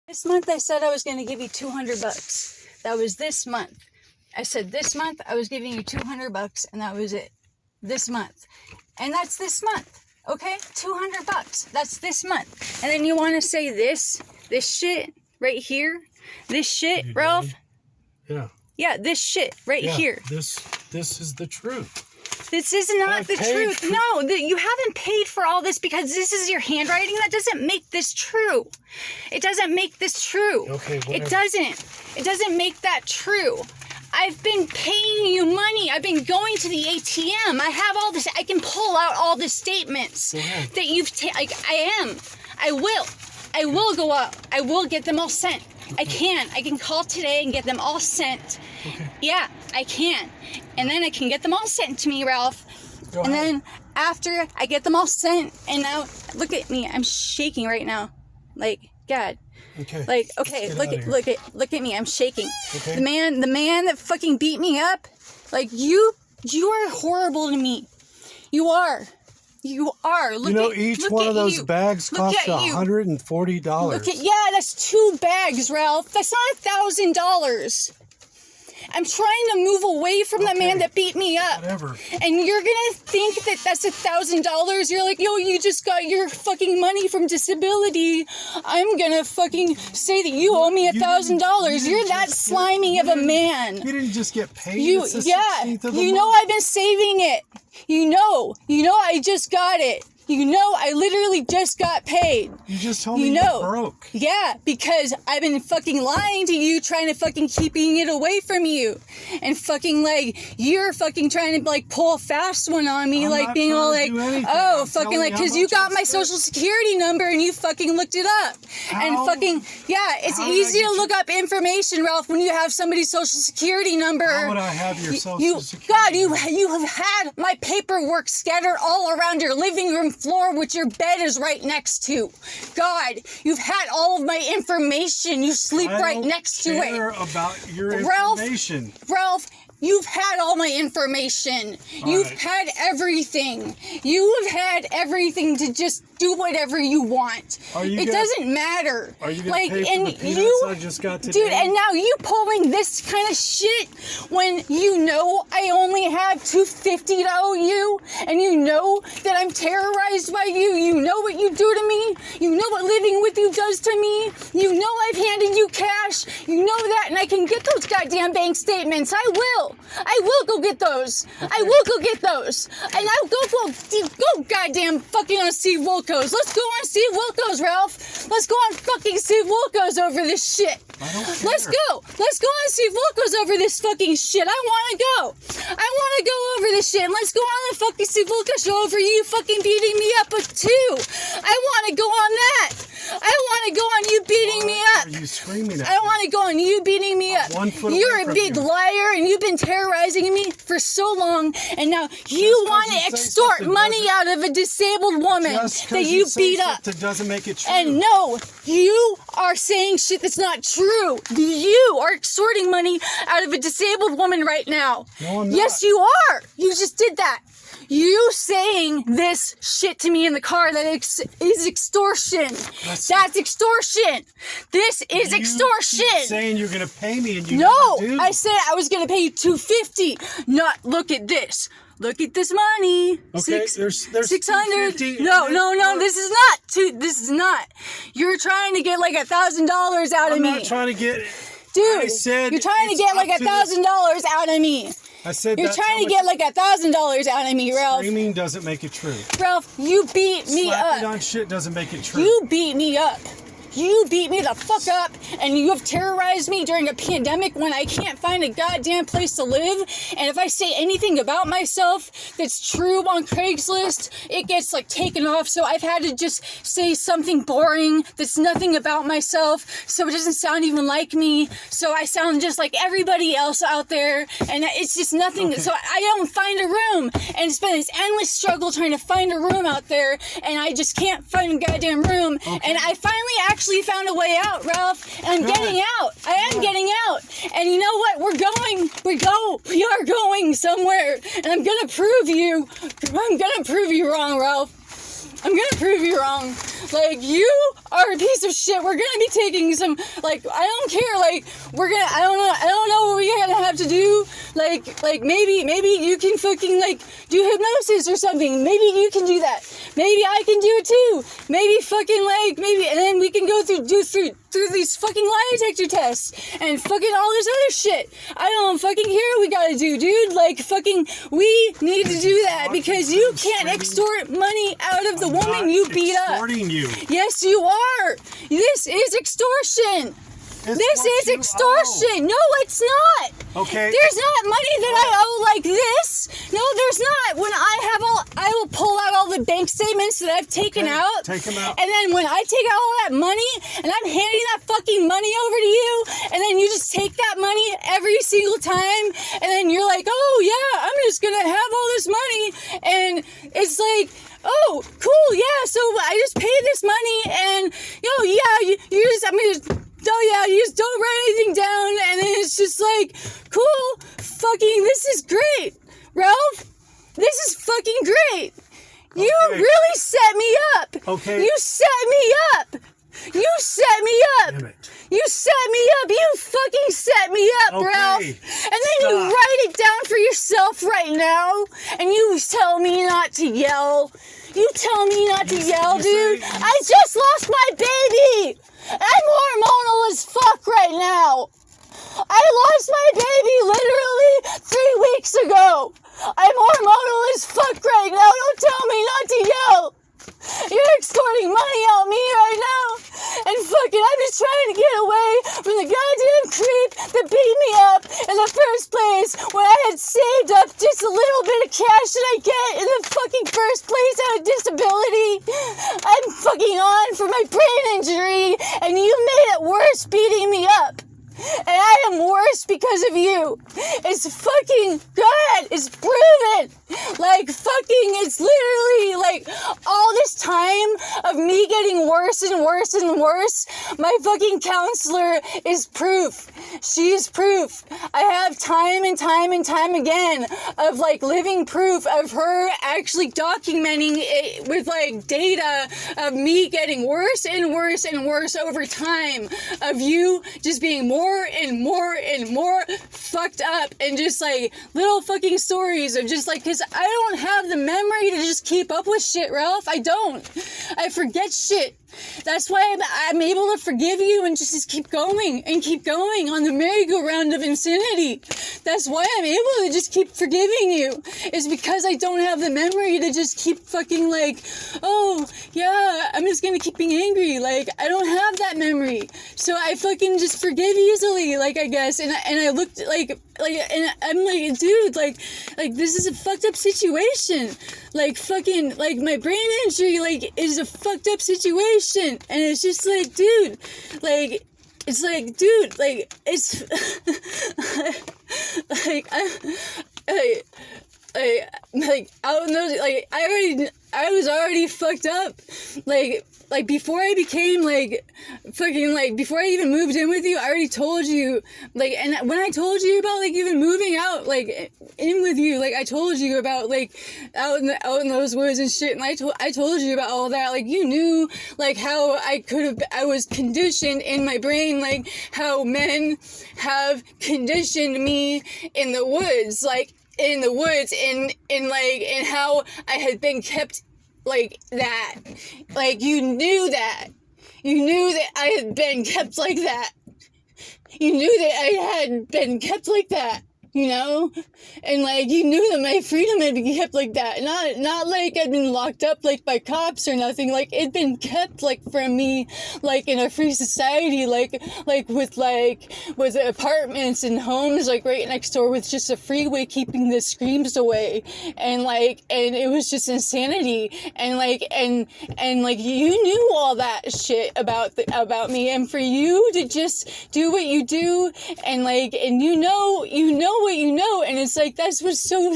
This month I said I was going to give you $200. That was this month. I said this month I was giving you $200 and that was it. This month. And that's this month. Okay? $200. That's this month. And then you want to say this shit right here? This shit, Ralph? Yeah. Yeah, this shit right here. This is the truth. This is not the truth. No, you haven't paid for all this because this is your handwriting. That doesn't make this true. It doesn't make this true. Okay, whatever. It doesn't. It doesn't make that true. I've been paying you money. I've been going to the ATM. I have all this. I can pull out all the statements that you've taken. Like, I will go out. I will get them all sent. Okay. I can call today and get them all sent. Okay. Yeah, I can. And then I can get them all sent to me, Ralph. Go ahead. Then after I get them all sent, and now, look at me. I'm shaking right now. Like, God. Okay. Like, okay, look at me. I'm shaking. Okay. The man that fucking beat me up, like, you are horrible to me. You are. You are. Each one of those bags costs $140. Yeah, that's 2 bags, Ralph. That's not $1,000. I'm trying to move away from the man that beat me up. Whatever. And you're gonna think that that's $1,000. You're like, yo, you just got your fucking money from disability. I'm gonna fucking say that you owe me $1,000. You're that slimy of a man. You didn't just get paid. You know I've been saving it. You know I just got it. I literally just got paid. You just told me you broke. Yeah, because I've been fucking lying to you, trying to fucking keeping it away from you. And fucking like, you're fucking trying to like pull a fast one on me, like being all like, oh, fucking like, because you got my social security number and you fucking looked it up. And fucking, yeah, it's easy to look up information, Ralph, when you have somebody's social security number. How would I have your social security number? God, you have had my paperwork scattered all around your living room floor, which your bed is right next to. God, you've had all of my information. You sleep right next to it. I don't care about your information. Ralph, you've had all my information. You've had everything. You have had everything to just do whatever you want. It doesn't matter. Are you going to pay for the peanuts I just got today? Dude, and now you pulling this kind of shit when you know I only have $250 to owe you, and you know that I'm terrorized by you. You know what you do to me. You know what living with you does to me. You know I've handed you cash. You know that, and I can get those goddamn bank statements. I will go get those. I will go get those. And I'll go goddamn fucking on Steve Wilkos. Let's go on Steve Wilkos, Ralph. Let's go on fucking Steve Wilkos over this shit. Let's go. Let's go on Steve Wilkos over this fucking shit. I want to go over this shit. And let's go on the fucking Steve Wilkos show over you fucking beating me up with 2. I want to go on that. I want to go on you beating me up. Are you screaming at I want to go on you beating me up. You're a big liar, and you've been terrorizing me for so long, and now you want to extort money out of a disabled woman that you beat up. That doesn't make it true. And no, you are saying shit that's not true. You are extorting money out of a disabled woman right now. No, I'm not. Yes, you are. You just did that. You saying this shit to me in the car, that is extortion. That's extortion. This is extortion. You keep saying you're going to pay me and you never do. I said I was going to pay you $250. Not look at this. Look at this money. Okay, there's 600. No. This is not. This is not. You're trying to get like $1,000 out of me. I'm not trying to get. Dude, I said you're trying to get like $1,000 out of me. I said you're trying to get like $1,000 out of me, Ralph. Screaming doesn't make it true. Ralph, you beat me up. Slapping on shit doesn't make it true. You beat me up. You beat me the fuck up, and you have terrorized me during a pandemic when I can't find a goddamn place to live. And if I say anything about myself that's true on Craigslist, it gets like taken off. So I've had to just say something boring that's nothing about myself, so it doesn't sound even like me. So I sound just like everybody else out there, and it's just nothing. Okay. So I don't find a room, and it's been this endless struggle trying to find a room out there, and I just can't find a goddamn room. Okay. And I finally actually found a way out, Ralph, and I'm getting out. I am getting out. And you know what? We are going somewhere, and I'm gonna prove you wrong, Ralph. I'm gonna prove you wrong. Like, you are a piece of shit. We're gonna be taking some, like, I don't care, like, I don't know what we're gonna have to do. Like, maybe you can fucking, like, do hypnosis or something. Maybe you can do that. Maybe I can do it too. Maybe fucking, like, and then we can go through these fucking lie detector tests and fucking all this other shit. I don't fucking care what we gotta do, dude. Like, fucking, we need to do that because you can't extort money out of the woman you beat up. Extorting you. Yes, you are. This is extortion. This is extortion. No, it's not. Okay. There's not money that I owe like this. No, there's not. When I will pull out all the bank statements that I've taken out. Take them out. And then when I take out all that money and I'm handing that fucking money over to you, and then you just take that money every single time, and then you're like, oh yeah, I'm just gonna have all this money, and it's like, oh, cool, yeah, so I just paid this money, and, you just don't write anything down, and then it's just like, cool, fucking, this is great, Ralph, this is fucking great. You really set me up. Okay. You set me up. You set me up. Damn it. You set me up. You fucking set me up, Okay. Ralph. And then you write it down for yourself right now, and you tell me not to yell. You tell me not to yell, dude. I just lost my baby. I'm hormonal as fuck right now. I lost my baby literally 3 weeks ago. I'm hormonal as fuck right now. Don't tell me not to yell. You're extorting money out me right now. And fucking, I'm just trying to get away from the goddamn creep that beat me up in the first place when I had saved up just a little bit of cash that I get in the fucking first place out of disability. I'm fucking on for my brain injury, and you made it worse beating me up. And I am worse because of you. It's fucking good. It's proven. Like, fucking, it's literally, like, all this time of me getting worse and worse and worse, my fucking counselor is proof. She is proof. I have time and time and time again of, like, living proof of her actually documenting it with, like, data of me getting worse and worse and worse over time, of you just being more and more and more fucked up, and just like little fucking stories of just like, because I don't have the memory to just keep up with shit, Ralph. I don't. I forget shit. That's why I'm able to forgive you and just keep going on the merry-go-round of insanity. That's why I'm able to just keep forgiving you. It's because I don't have the memory to just keep fucking like, oh, yeah, I'm just gonna keep being angry. Like, I don't have that memory. So I fucking just forgive easily, like, I guess. And I looked like, and I'm like, dude, like, this is a fucked up situation. Like, fucking, like, my brain injury, like, is a fucked up situation. And it's just like, dude, like, it's like, dude, like, it's, like, I don't know, like, I was already fucked up, like, before I became, like, fucking, like, before I even moved in with you, I already told you, like, and when I told you about, like, even moving out, like, in with you, like, I told you about, like, out in those woods and shit, and I told you about all that, like, you knew, like, how I was conditioned in my brain, like, how men have conditioned me in the woods, and how I had been kept like that. Like, you knew that I had been kept like that. You knew that I had been kept like that, you know? And, like, you knew that my freedom had been kept like that. Not like I'd been locked up, like, by cops or nothing. Like, it'd been kept, like, from me, like, in a free society, like, with apartments and homes, like, right next door with just a freeway keeping the screams away. And, like, and it was just insanity. And, like, and you knew all that shit about me. And for you to just do what you do, and, like, and you know what you know, and it's like, that's what's so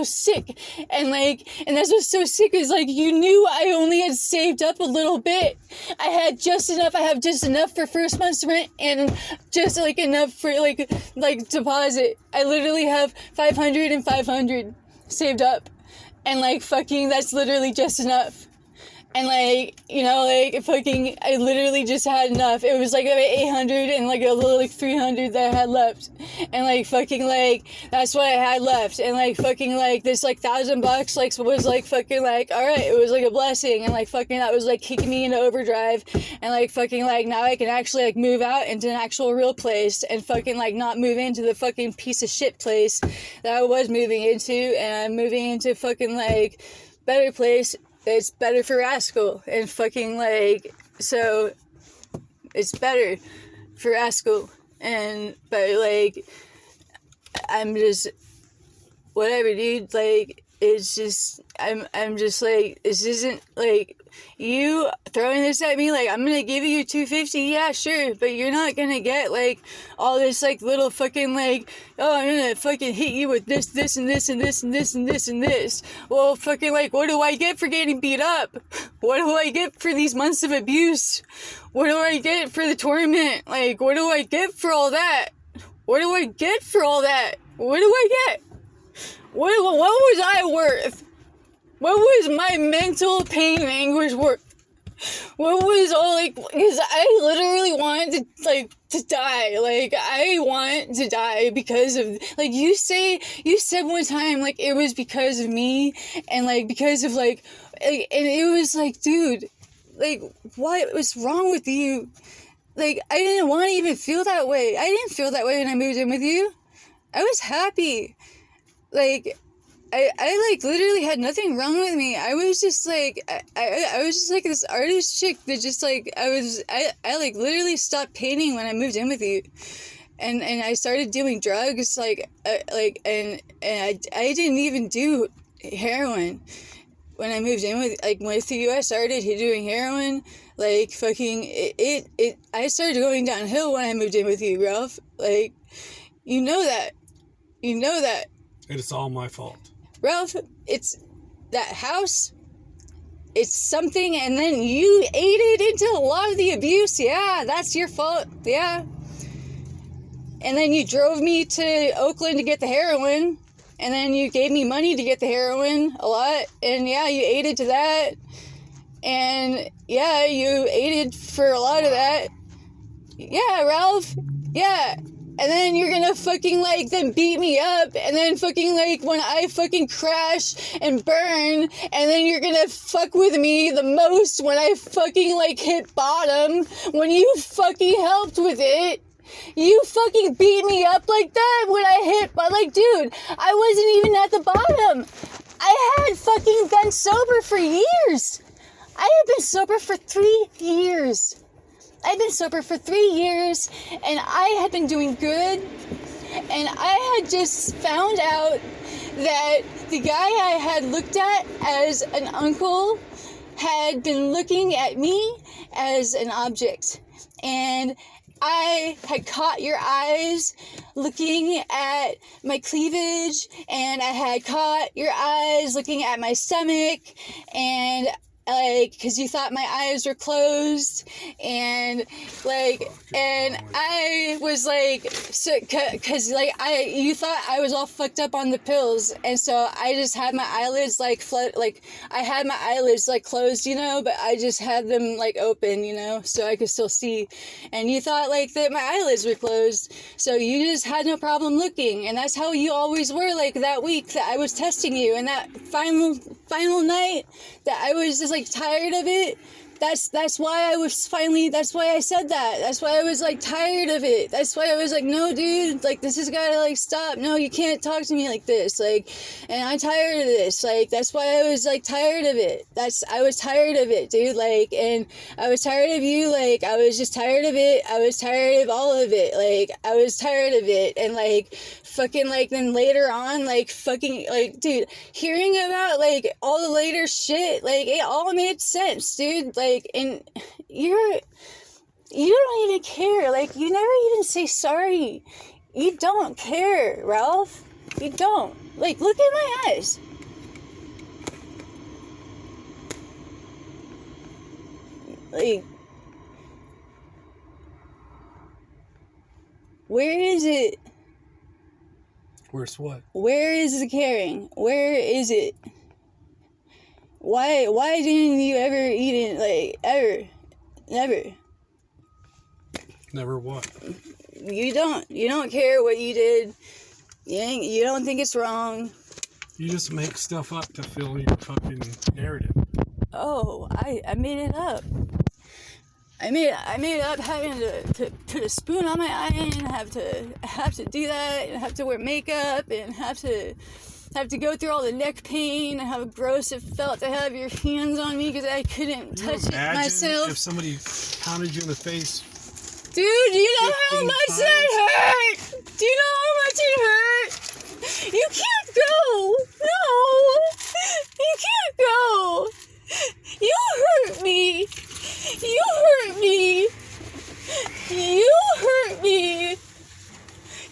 sick, and that's what's so sick is, like, you knew I only had saved up a little bit. I have just enough for first month's rent, and just, like, enough for, like deposit. I literally have 500 and 500 saved up, and, like, fucking, that's literally just enough. And, like, you know, like, fucking, I literally just had enough. It was, like, about 800 and, like, a little, like, 300 that I had left. And, like, fucking, like, that's what I had left. And, like, fucking, like, this, like, $1,000, like, was, like, fucking, like, all right, it was, like, a blessing. And, like, fucking, that was, like, kicking me into overdrive. And, like, fucking, like, now I can actually, like, move out into an actual real place and fucking, like, not move into the fucking piece of shit place that I was moving into. And I'm moving into fucking, like, better place. It's better for Rascal, and fucking, like, so, it's better for Rascal, but, like, I'm just, whatever, dude, like, it's just, I'm just, like, this isn't, like, you throwing this at me, like, I'm gonna give you $250, yeah, sure, but you're not gonna get, like, all this, like, little fucking, like, oh, I'm gonna fucking hit you with this, and this, and this, and this, and this, and this. Well, fucking, like, what do I get for getting beat up? What do I get for these months of abuse? What do I get for the torment? Like, what do I get for all that? What do I get for all that? What do I get? What was I worth? What was my mental pain and anguish worth? What was all, like, because I literally wanted to, like, to die. Like, I want to die because of, like, you said one time, like, it was because of me, and, like, because of, like, and it was, like, dude, like, what was wrong with you? Like, I didn't want to even feel that way. I didn't feel that way when I moved in with you. I was happy. Like, I like, literally had nothing wrong with me. I was just, like, I was just, like, this artist chick that just, like, I like, literally stopped painting when I moved in with you. And I started doing drugs, like, and I didn't even do heroin. When I moved in with you, I started doing heroin. Like, fucking, I started going downhill when I moved in with you, Ralph. Like, you know that. You know that. It's all my fault. Ralph, it's that house, it's something, and then you aided into a lot of the abuse. Yeah, that's your fault. Yeah. And then you drove me to Oakland to get the heroin, and then you gave me money to get the heroin a lot, and yeah, you aided to that, and yeah, you aided for a lot of that. Yeah, Ralph. Yeah. And then you're gonna fucking, like, then beat me up, and then fucking, like, when I fucking crash and burn, and then you're gonna fuck with me the most when I fucking, like, hit bottom, when you fucking helped with it. You fucking beat me up like that when I hit, but, like, dude, I wasn't even at the bottom. I had fucking been sober for years. I had been sober for 3 years. I've been sober for 3 years, and I had been doing good, and I had just found out that the guy I had looked at as an uncle had been looking at me as an object, and I had caught your eyes looking at my cleavage, and I had caught your eyes looking at my stomach, and, like, because you thought my eyes were closed, and, like, and I was, like, so, because, like, you thought I was all fucked up on the pills, and so I just had my eyelids, like, I had my eyelids, like, closed, you know, but I just had them, like, open, you know, so I could still see, and you thought, like, that my eyelids were closed, so you just had no problem looking, and that's how you always were, like, that week that I was testing you, and that final night that I was just, like, tired of it. That's why I said that. That's why I was, like, tired of it. That's why I was like, no, dude, like, this has gotta, like, stop. No, you can't talk to me like this. Like, and I'm tired of this. Like, that's why I was, like, tired of it. I was tired of it, dude. Like, and I was tired of you. Like, I was just tired of it. I was tired of all of it. Like, I was tired of it. And, like, fucking, like, then later on, like, fucking, like, dude, hearing about, like, all the later shit, like, it all made sense, dude. Like, and you don't even care. Like, you never even say sorry. You don't care, Ralph. You don't. Like, look at my eyes. Like, where is it? Where's what? Where is the caring? Where is it? Why didn't you ever eat it, like, ever? Never. Never what? You don't care what you did. You don't think it's wrong. You just make stuff up to fill your fucking narrative. Oh, I made it up. I made it up having to put a spoon on my eye and have to do that and have to wear makeup and have to go through all the neck pain and how gross it felt to have your hands on me because I couldn't touch it myself. If somebody pounded you in the face. Dude, do you know how much that hurt? Do you know how much it hurt? You can't go. No. You can't go. You hurt me. You hurt me. You hurt me.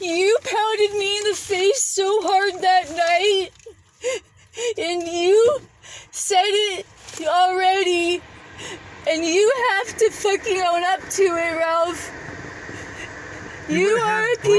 You pounded me in the face so hard that night. And you said it already. And you have to fucking own up to it, Ralph. You are a piece